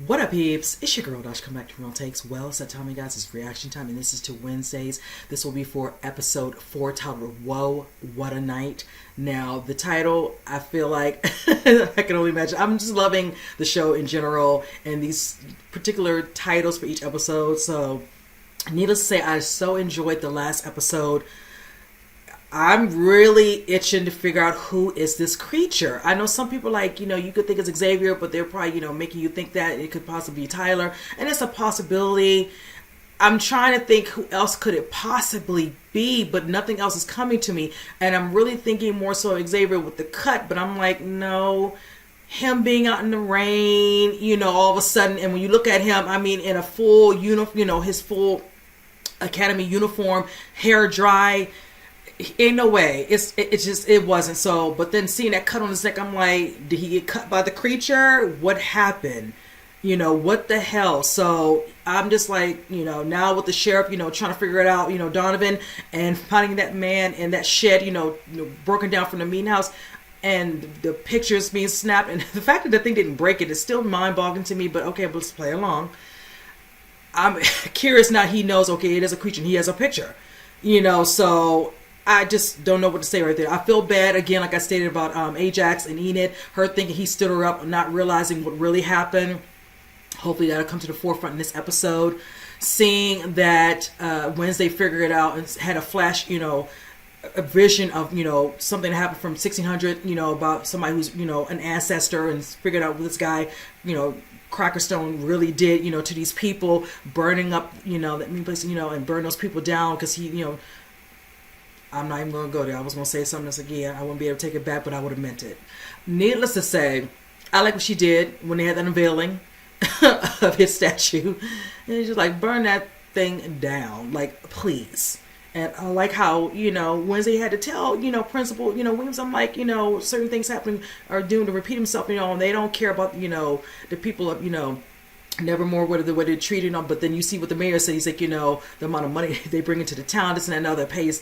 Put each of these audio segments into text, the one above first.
What up, peeps? It's your girl Dash. Come back to Real Takes. Well, it's that time, you guys. It's reaction time, and this is to Wednesdays. This will be for episode 4, titled "Whoa, What a Night." Now, the title, I feel like I can only imagine. I'm just loving the show in general, and these particular titles for each episode. So, needless to say, I so enjoyed the last episode. I'm really itching to figure out who is this creature. I know some people like, you could think it's Xavier, but they're probably, making you think that it could possibly be Tyler. And it's a possibility. I'm trying to think who else could it possibly be, but nothing else is coming to me. And I'm really thinking more so Xavier with the cut, but I'm like, no. Him being out in the rain, all of a sudden, and when you look at him, I mean, in a full uniform, his full academy uniform, hair dry. Ain't no way. It wasn't so. But then seeing that cut on his neck, I'm like, did he get cut by the creature? What happened? What the hell? So I'm just like, now with the sheriff, trying to figure it out, Donovan, and finding that man in that shed, broken down from the meeting house, and the pictures being snapped, and the fact that the thing didn't break it is still mind-boggling to me. But okay, let's play along. I'm curious now. He knows, okay, it is a creature, and he has a picture, so. I just don't know what to say right there. I feel bad, again, like I stated about Ajax and Enid, her thinking he stood her up, not realizing what really happened. Hopefully that'll come to the forefront in this episode. Seeing that Wednesday figured it out and had a flash, a vision of, something that happened from 1600, about somebody who's, an ancestor, and figured out what this guy, Crackerstone really did, to these people, burning up, that mean place, and burn those people down because he, I'm not even going to go there. I was going to say something else again. I wouldn't be able to take it back, but I would have meant it. Needless to say, I like what she did when they had that unveiling of his statue. And it's just like, burn that thing down. Like, please. And I like how, Wednesday had to tell, Principal, Williams, I'm like, certain things happening are doomed to repeat himself, and they don't care about, the people of, Nevermore, what they're treating them. But then you see what the mayor said. He's like, the amount of money they bring into the town, this and that, and other, pays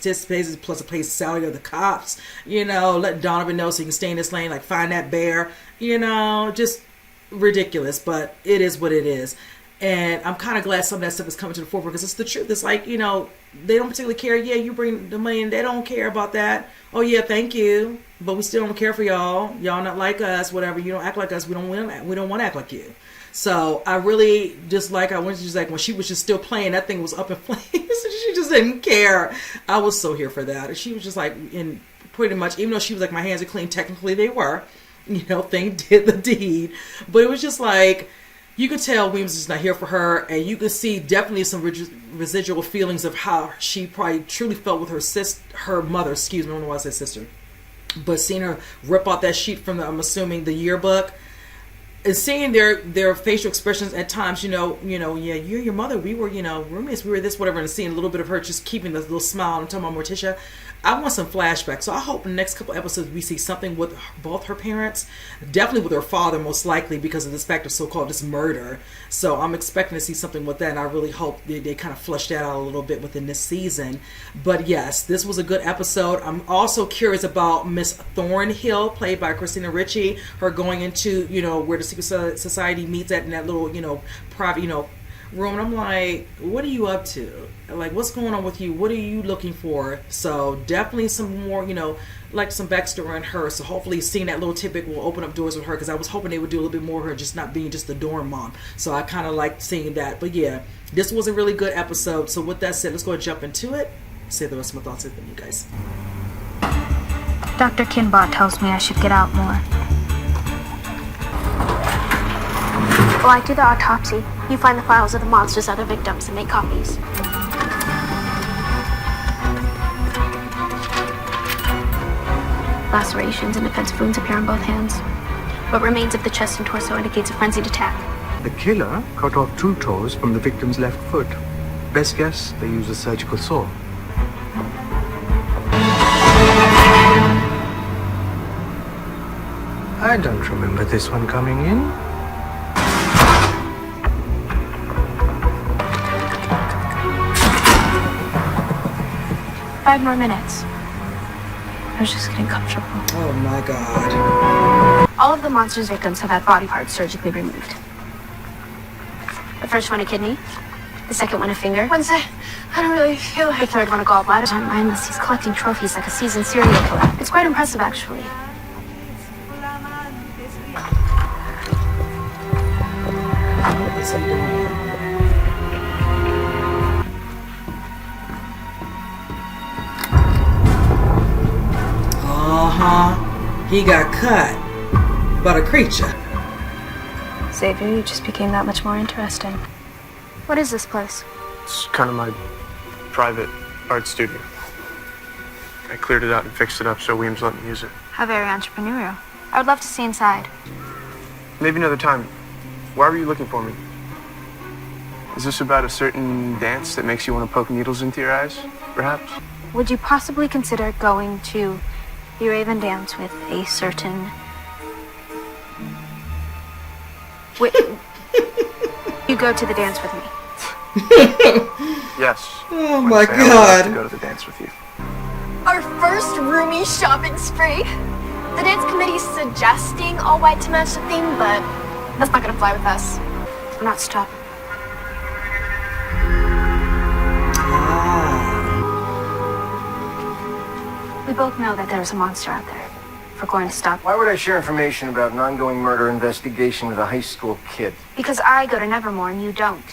plus it pays the salary of the cops. Let Donovan know so he can stay in this lane. Like, find that bear. Just ridiculous. But it is what it is. And I'm kind of glad some of that stuff is coming to the forefront because it's the truth. It's like, they don't particularly care. Yeah, you bring the money and they don't care about that. Oh yeah, thank you. But we still don't care for y'all. Y'all not like us. Whatever. You don't act like us. We don't want to act like you. So I really just like, when she was just still playing, that thing was up in flames. She just didn't care. I was so here for that. She was just like, in pretty much, even though she was like, my hands are clean, technically they were, thing did the deed. But it was just like, you could tell Williams is not here for her, and you could see definitely some residual feelings of how she probably truly felt with her mother, excuse me, I don't know why I said sister. But seeing her rip out that sheet from I'm assuming the yearbook, and seeing their facial expressions at times, yeah, you're your mother. We were, roommates. We were this, whatever. And seeing a little bit of her just keeping the little smile. I'm talking about Morticia. I want some flashbacks. So I hope in the next couple episodes we see something with both her parents. Definitely with her father, most likely, because of this fact of so-called this murder. So I'm expecting to see something with that. And I really hope they kind of flush that out a little bit within this season. But yes, this was a good episode. I'm also curious about Miss Thornhill, played by Christina Ricci. Her going into, where the secret society meets at in that little, private, room. And I'm like, what are you up to? Like, what's going on with you? What are you looking for? So definitely some more, like some backstory on her. So hopefully seeing that little tidbit will open up doors with her, because I was hoping they would do a little bit more of her just not being just the dorm mom. So I kind of liked seeing that. But yeah, this was a really good episode. So with that said, let's go and jump into it. Say the rest of my thoughts with you guys. Dr. Kinbot tells me I should get out more. While I do the autopsy, you find the files of the monster's other victims and make copies. Lacerations and defensive wounds appear on both hands. What remains of the chest and torso indicates a frenzied attack. The killer cut off 2 toes from the victim's left foot. Best guess, they used a surgical saw. I don't remember this one coming in. 5 more minutes. I was just getting comfortable. Oh my god. All of the monster's victims have had body parts surgically removed. first one a kidney, the second one a finger, Wednesday, I don't really feel the like third one a gallbladder. Don't mind this, he's collecting trophies like a seasoned serial killer. It's quite impressive, actually. What's he doing? He got cut by a creature. Xavier, you just became that much more interesting. What is this place? It's kind of my private art studio. I cleared it out and fixed it up so Williams let me use it. How very entrepreneurial. I would love to see inside. Maybe another time. Why were you looking for me? Is this about a certain dance that makes you want to poke needles into your eyes, perhaps? Would you possibly consider going to the Rave'N Dance with a certain... Wait, you go to the dance with me. Yes. Oh my Wednesday, I would love to god. go to the dance with you. our first roomie shopping spree. The dance committee's suggesting all white to match the theme, but that's not gonna fly with us. I'm not stopping. We both know that there's a monster out there. If we're going to stop, Why would I share information about an ongoing murder investigation with a high school kid? because I go to Nevermore and you don't.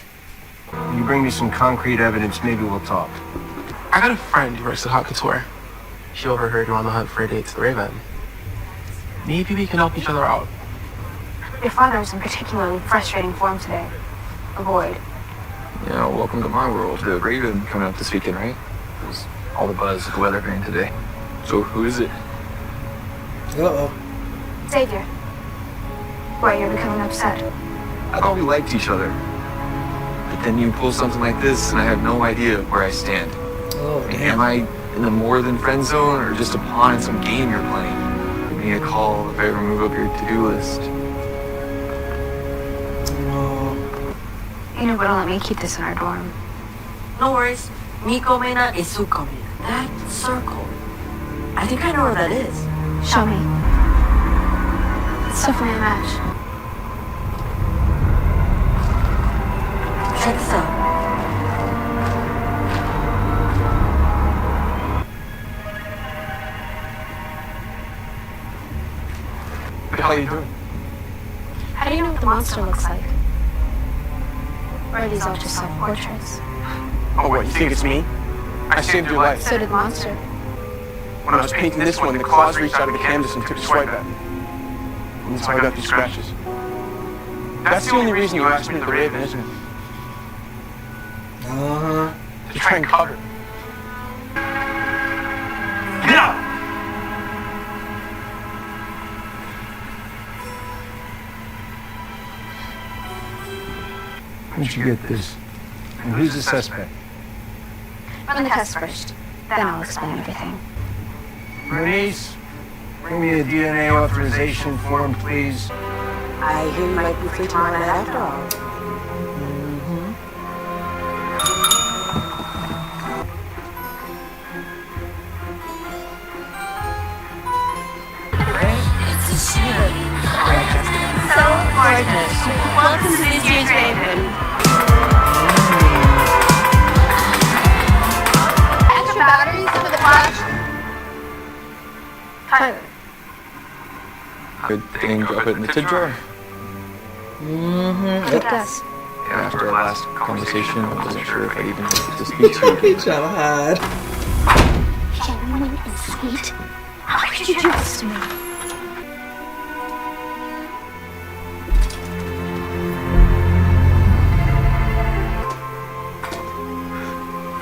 When you bring me some concrete evidence, maybe we'll talk. I got a friend who works at Hot Couture. She overheard you on the hunt for a date to the Raven. Maybe we can help each other out. Your father's in particularly frustrating form today. Avoid. Yeah, welcome to my world. The Raven coming up this weekend, right? There's all the buzz of the weather vane today. So who is it? Uh-oh. Xavier. Why you're becoming upset? I thought we liked each other. But then you pull something like this and I have no idea where I stand. Oh, Am damn. I in the more than friend zone or just a pawn in some game you're playing? Give me a call if I ever move up your to-do list. Oh. You know, wouldn't let me keep this in our dorm. No worries. Mi comida is su comida. That circle. I think I know where that is. Show me. It's definitely a match. Check this out. What the hell are you doing? How do you know what the monster looks like? Or are these all just self-portraits? Oh, what, you think it's me? I saved your life. So did the monster. When I was painting this one, the claws reached out of the canvas and took a swipe at me. And that's how I got these scratches. That's the only reason you asked me to the Raven, isn't it? Uh-huh. To try and cover. Get out! Where did you get this? And who's the suspect? Run the test first. Then I'll explain everything. Bernice, bring me a DNA authorization form, please. I hear you might be free tomorrow night after all. So gorgeous. Welcome to this year's Raven. Extra batteries for the flash. Tyler. Good thing drop it in the tip jar. Good guess. Yeah, after our last conversation, I wasn't sure if I'd even make it to speak to He you. trying to hide. Genuine and sweet. How could you do this to me?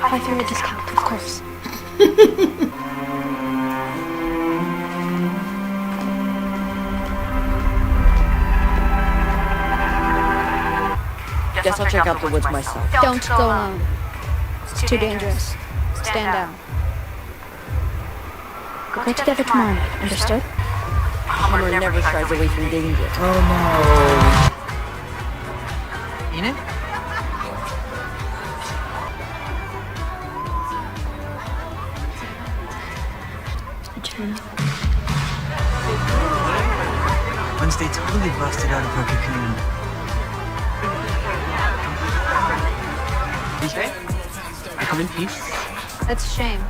Buy through a discount, of course. Guess I'll check out the woods myself. Don't go alone. It's too dangerous. Stand down. We'll go together tomorrow night, understood? Hammer never shies away from danger. Oh Enid? Wednesday totally busted out of her cocoon. you say? I come in peace. That's a shame.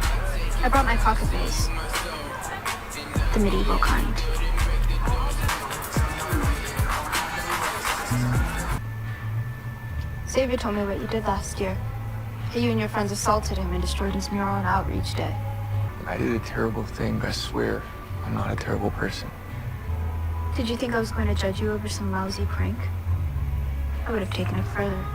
I brought my pocket vase. The medieval kind. Xavier told me what you did last year. How you and your friends assaulted him and destroyed his mural on Outreach Day. I did a terrible thing, but I swear I'm not a terrible person. Did you think I was going to judge you over some lousy prank? I would have taken it further.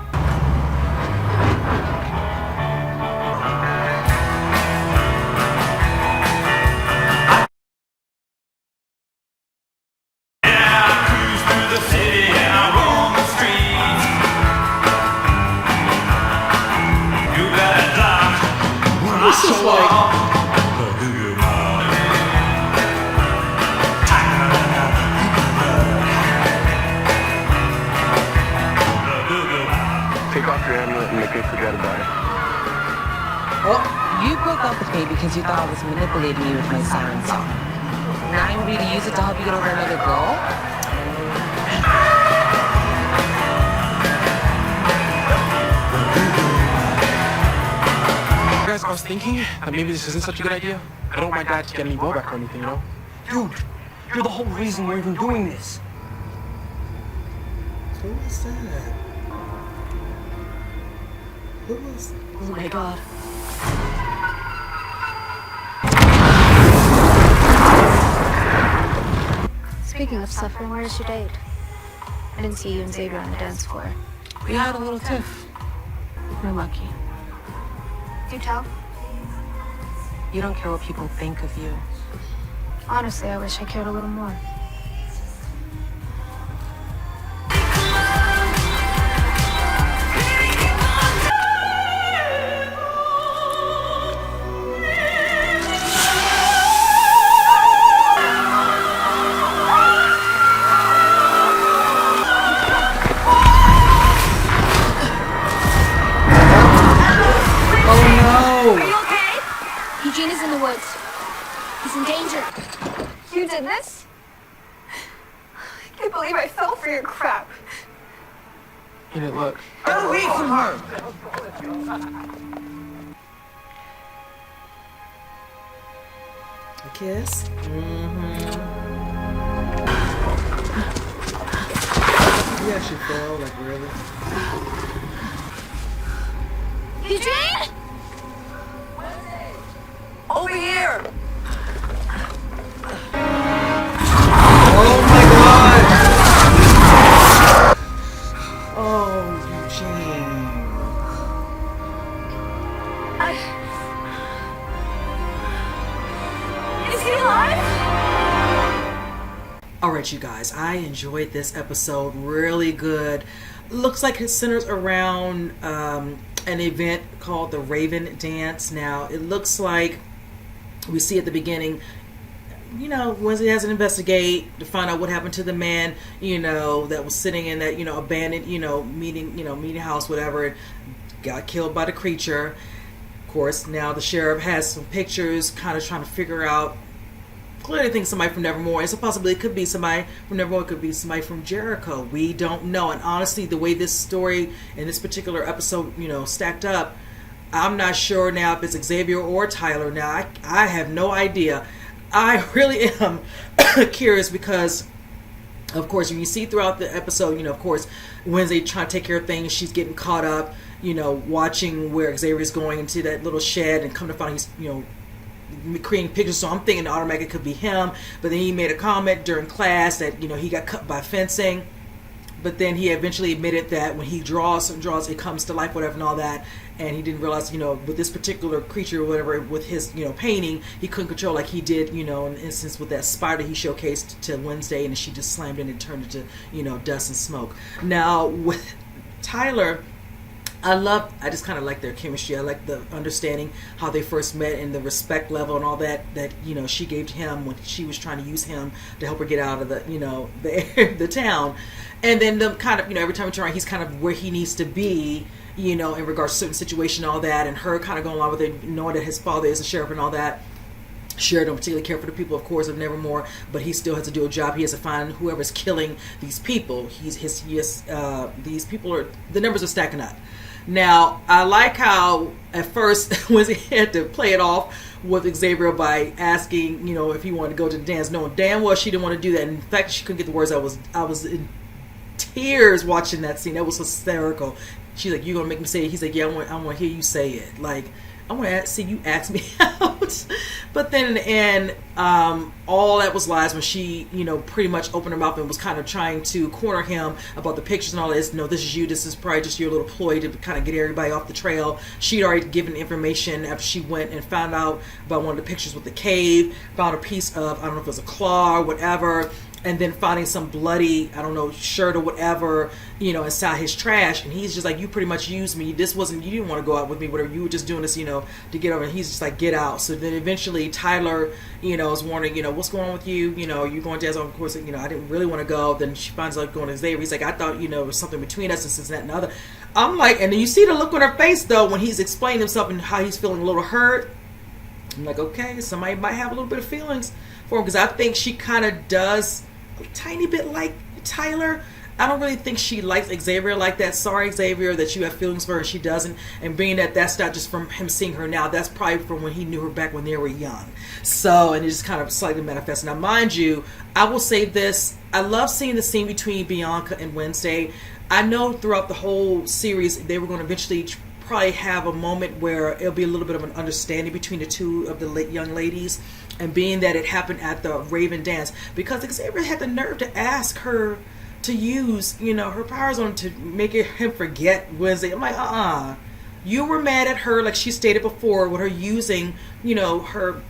This is like Take off your amulet and make me forget about it. You broke up with me because you thought I was manipulating you with my siren song. Now you want me to use it to help you get over another girl? Guys, I was thinking that maybe this isn't such a good idea. I don't want my dad to get any blowback or anything, you know? Dude, you're the whole reason we're even doing this. who was that? Who was? Oh my god. Speaking of suffering, where's your date? I didn't see you and Xavier on the dance floor. We had a little tiff. We're lucky. Do tell. You don't care what people think of you. Honestly, I wish I cared a little more. Eugene is in the woods. He's in danger. You did this? I can't believe I fell for your crap. You didn't look. Get away from her! A kiss? You actually fell, like really? Eugene? Over here! Oh my god! Oh, Eugene. Is he alive? Alright, you guys, I enjoyed this episode. Really good. Looks like it centers around an event called the Rave'N Dance. Now, it looks like we see at the beginning, you know, Wednesday has to investigate to find out what happened to the man, you know, that was sitting in that, you know, abandoned, meeting house, whatever, and got killed by the creature. Of course, now the sheriff has some pictures, kind of trying to figure out. Clearly think somebody from Nevermore. It's a possibility it could be somebody from Nevermore, it could be somebody from Jericho. We don't know. And honestly, the way this story in this particular episode, you know, stacked up, I'm not sure now if it's Xavier or Tyler. Now, I have no idea. I really am curious because, of course, when you see throughout the episode, you know, of course, Wednesday trying to take care of things, she's getting caught up, you know, watching where Xavier's going into that little shed and come to find he's, you know, creating pictures. So I'm thinking automatically it could be him. But then he made a comment during class that, you know, he got cut by fencing. But then he eventually admitted that when he draws, it comes to life, whatever, and all that. And he didn't realize, you know, with this particular creature or whatever, with his, you know, painting, he couldn't control like he did, you know, in the instance with that spider he showcased to Wednesday, and she just slammed it and turned into, you know, dust and smoke. Now, with Tyler, I just kind of like their chemistry. I like the understanding how they first met and the respect level and all that, you know, she gave to him when she was trying to use him to help her get out of the, you know, the town. And then the kind of, you know, every time we turn around, he's kind of where he needs to be, you know, in regards to certain situation and all that, and her kind of going along with it, knowing that his father is a sheriff and all that. Sure, don't particularly care for the people, of course, of Nevermore, but he still has to do a job. He has to find whoever's killing these people. These people are, the numbers are stacking up. Now, I like how at first Wednesday had to play it off with Xavier by asking, if he wanted to go to the dance, knowing damn well she didn't want to do that. And in fact, she couldn't get the words. I was in tears watching that scene. That was hysterical. She's like, "You gonna make me say it?" He's like, "Yeah, I want to hear you say it. Like, I want to see you ask me out." But then in the end, all that was lies when she, pretty much opened her mouth and was kind of trying to corner him about the pictures and all this. No, this is you. This is probably just your little ploy to kind of get everybody off the trail. She'd already given information after she went and found out about one of the pictures with the cave, found a piece of, I don't know if it was a claw or whatever, and then finding some bloody, I don't know, shirt or whatever, inside his trash. And he's just like, "You pretty much used me. You didn't want to go out with me, whatever. You were just doing this, to get over." And he's just like, "Get out." So then eventually Tyler, is wondering, "What's going on with you? You're going to dance." Of course, I didn't really want to go. Then she finds out going to Xavier. He's like, "I thought, there was something between us, and this, that, and the other." I'm like, and then you see the look on her face, though, when he's explaining himself and how he's feeling a little hurt. I'm like, okay, somebody might have a little bit of feelings for him, because I think she kind of does a tiny bit like Tyler. I don't really think she likes Xavier like that. Sorry, Xavier, that you have feelings for her and she doesn't. And being that that's not just from him seeing her now, that's probably from when he knew her back when they were young. So, and it just kind of slightly manifests. Now, mind you, I will say this. I love seeing the scene between Bianca and Wednesday. I know throughout the whole series, they were going to eventually probably have a moment where it'll be a little bit of an understanding between the two of the young ladies. And being that it happened at the Rave'N Dance, because Xavier had the nerve to ask her to use, her powers on to make him forget Wednesday. I'm like, you were mad at her, like she stated before, with her using, her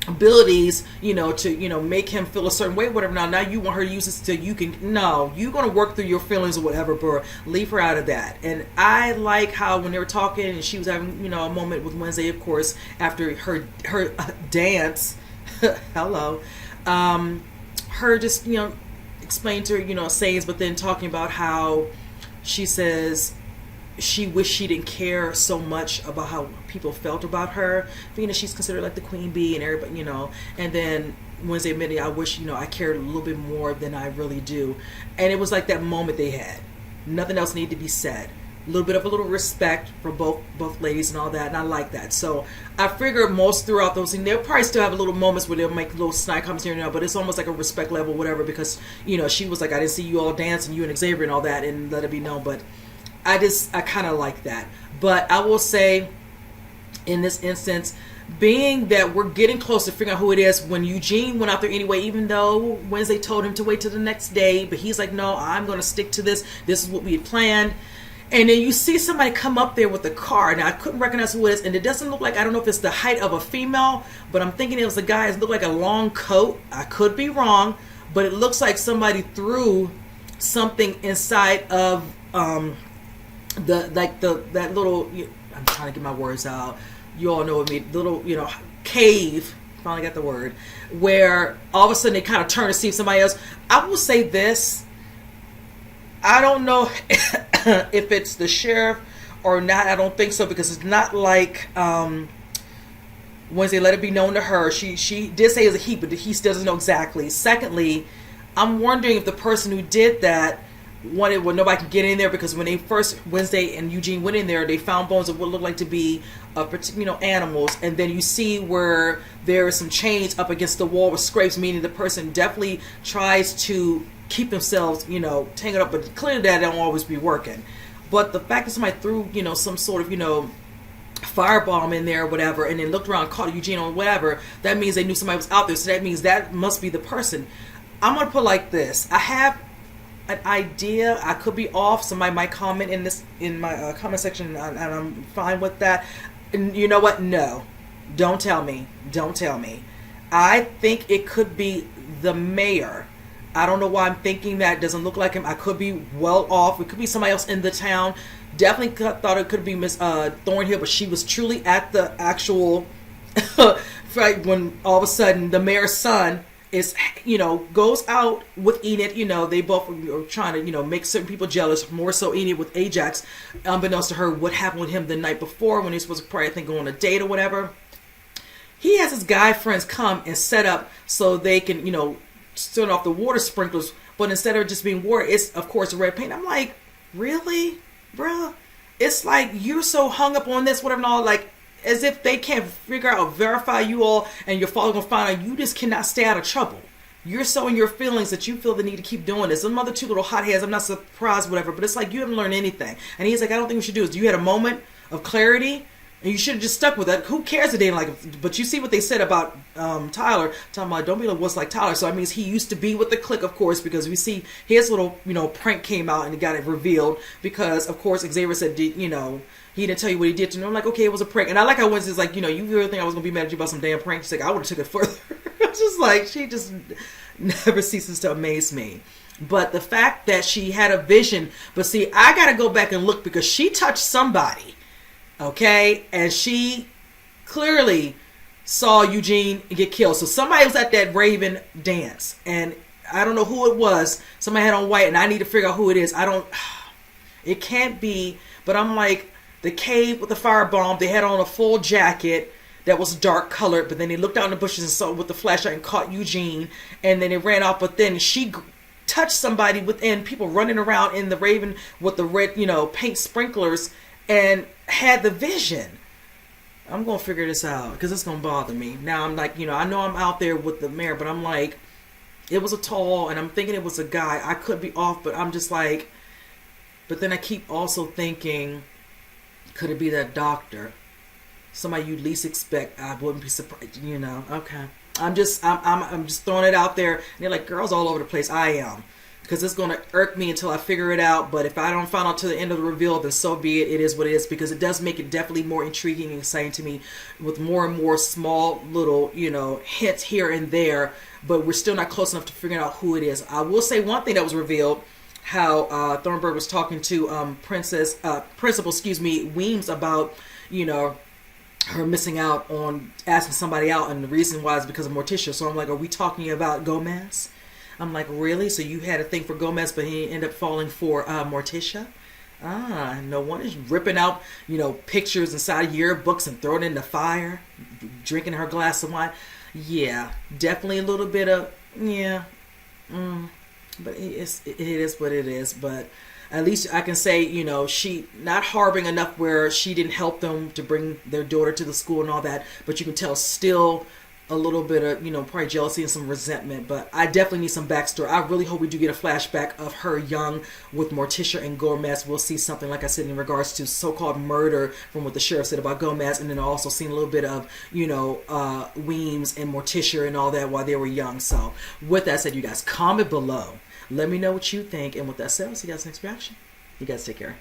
abilities, to, make him feel a certain way, whatever. Now you want her to use this so you can, no, you're going to work through your feelings or whatever, but leave her out of that. And I like how when they were talking and she was having, a moment with Wednesday, of course, after her dance, hello, her just, explain to her, sayings, but then talking about how she says she wished she didn't care so much about how people felt about her, being that she's considered like the queen bee and everybody, and then Wednesday admitted, "I wish, I cared a little bit more than I really do." And it was like that moment they had. Nothing else needed to be said. A little bit of a little respect for both ladies and all that, and I like that. So I figure most throughout those things, they'll probably still have little moments where they'll make little snide comments here and there, but it's almost like a respect level, whatever, because, she was like, "I didn't see you all dancing, you and Xavier and all that," and let it be known. But I kind of like that. But I will say, in this instance, being that we're getting close to figuring out who it is, when Eugene went out there anyway, even though Wednesday told him to wait till the next day, but he's like, "No, I'm going to stick to this. This is what we had planned." And then you see somebody come up there with a car. Now, I couldn't recognize who it is, and it doesn't look like, I don't know if it's the height of a female, but I'm thinking it was a guy. It looked like a long coat. I could be wrong, but it looks like somebody threw something inside of that little, I'm trying to get my words out. You all know what I mean. Little, cave. Finally got the word. Where all of a sudden they kind of turn to see if somebody else. I will say this. I don't know if it's the sheriff or not. I don't think so, because it's not like Wednesday let it be known to her. She did say it's a he, but he still doesn't know exactly. Secondly, I'm wondering if the person who did that wanted when nobody could get in there, because when they first, Wednesday and Eugene went in there, they found bones of what looked like to be animals, and then you see where there are some chains up against the wall with scrapes, meaning the person definitely tries to keep themselves, tangled up, but clearly that don't always be working. But the fact that somebody threw, some sort of, firebomb in there or whatever, and then looked around, caught Eugene on whatever, that means they knew somebody was out there, so that means that must be the person. I'm going to put it like this. I have an idea. I could be off. Somebody might comment in my comment section, and I'm fine with that. And you know what? No. Don't tell me. Don't tell me. I think it could be the mayor. I don't know why I'm thinking that. It doesn't look like him. I could be well off. It could be somebody else in the town. Definitely thought it could be Miss Thornhill, but she was truly at the actual right when all of a sudden the mayor's son is, goes out with Enid. They both are trying to, make certain people jealous, more so Enid with Ajax, unbeknownst to her what happened with him the night before when he was supposed to probably, I think, go on a date or whatever. He has his guy friends come and set up so they can, turn off the water sprinklers, but instead of just being water, it's of course red paint. I'm like, really, bruh? it's like you're so hung up on this, whatever and all, like as if they can't figure out, verify you all, and your father gonna find out you just cannot stay out of trouble. You're so in your feelings that you feel the need to keep doing this. Them other two little hotheads, I'm not surprised, whatever, but it's like you haven't learned anything. And he's like, I don't think we should do this. You had a moment of clarity, and you should have just stuck with that. Who cares if they didn't like it? But you see what they said about Tyler, talking about don't be like what's like Tyler. So I mean, he used to be with the clique, of course, because we see his little, prank came out and it got it revealed because, of course, Xavier said, he didn't tell you what he did to me. I'm like, okay, it was a prank. And I like how Wednesday's like, you really think I was going to be mad at you about some damn prank? She's like, I would have took it further. It's just like, she just never ceases to amaze me. But the fact that she had a vision, but see, I got to go back and look because she touched somebody, okay? And she clearly saw Eugene get killed. So somebody was at that Rave'N Dance. And I don't know who it was. Somebody had on white, and I need to figure out who it is. It can't be, but I'm like, the cave with the firebomb, they had on a full jacket that was dark colored, but then they looked out in the bushes and saw with the flashlight and caught Eugene, and then it ran off. But then she touched somebody within, people running around in the Raven with the red, paint sprinklers, and had the vision. I'm going to figure this out because it's going to bother me. Now I'm like, I know I'm out there with the mayor, but I'm like, it was a tall, and I'm thinking it was a guy. I could be off, but I'm just like, but then I keep also thinking, could it be that doctor? Somebody you least expect. I wouldn't be surprised, Okay. I'm just throwing it out there. And they're like, girls all over the place. I am. Because it's going to irk me until I figure it out. But if I don't find out to the end of the reveal, then so be it. It is what it is. Because it does make it definitely more intriguing and exciting to me. With more and more small little, hints here and there. But we're still not close enough to figuring out who it is. I will say one thing that was revealed. How Thornburg was talking to Principal Weems about, her missing out on asking somebody out, and the reason why is because of Morticia. So I'm like, are we talking about Gomez? I'm like, really? So you had a thing for Gomez, but he ended up falling for Morticia? No one is ripping out, pictures inside yearbooks and throwing it in the fire, drinking her glass of wine. Yeah, definitely a little bit of, but it is what it is. But at least I can say, she not harboring enough where she didn't help them to bring their daughter to the school and all that. But you can tell still a little bit of, probably jealousy and some resentment. But I definitely need some backstory. I really hope we do get a flashback of her young with Morticia and Gomez. We'll see something, like I said, in regards to so-called murder from what the sheriff said about Gomez. And then also seeing a little bit of, Weems and Morticia and all that while they were young. So with that said, you guys, comment below. Let me know what you think. And with that said, I'll see you guys next reaction. You guys take care.